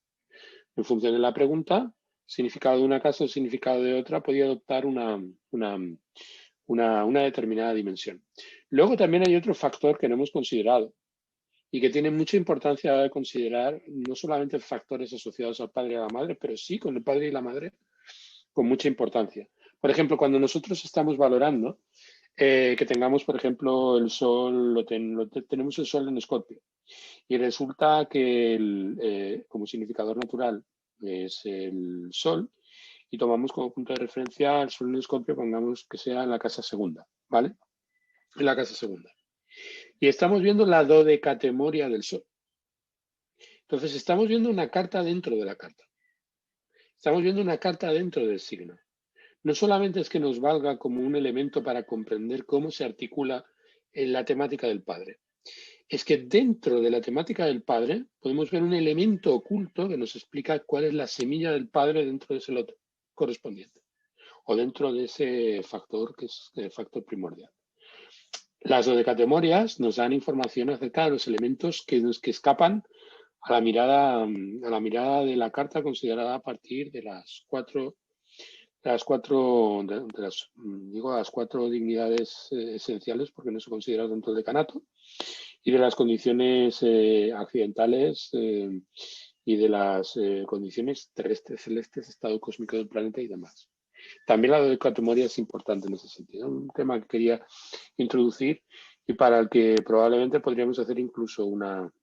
En función de la pregunta, significado de una casa o significado de otra, podía adoptar una determinada dimensión. Luego también hay otro factor que no hemos considerado y que tiene mucha importancia de considerar, no solamente factores asociados al padre y a la madre, pero sí con el padre y la madre con mucha importancia. Por ejemplo, cuando nosotros estamos valorando que tengamos, por ejemplo, el Sol, tenemos el Sol en Escorpio y resulta que como significador natural es el Sol y tomamos como punto de referencia el Sol en Escorpio, pongamos que sea en la casa segunda, ¿vale? En la casa segunda. Y estamos viendo la dodecatemoria del Sol. Entonces, estamos viendo una carta dentro de la carta. Estamos viendo una carta dentro del signo. No solamente es que nos valga como un elemento para comprender cómo se articula en la temática del padre, es que dentro de la temática del padre podemos ver un elemento oculto que nos explica cuál es la semilla del padre dentro de ese lote correspondiente o dentro de ese factor que es el factor primordial. Las dodecatemorias nos dan información acerca de los elementos que escapan a la mirada de la carta considerada a partir de las cuatro dignidades esenciales, porque no se considera dentro del decanato, y de las condiciones accidentales y de las condiciones terrestres, celestes, estado cósmico del planeta y demás. También la dodecatemoria es importante en ese sentido, un tema que quería introducir y para el que probablemente podríamos hacer incluso una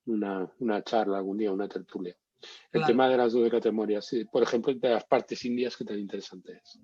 charla algún día, una tertulia. El Claro. tema de las dodecatemorias, por ejemplo, de las partes indias, que tan interesante es.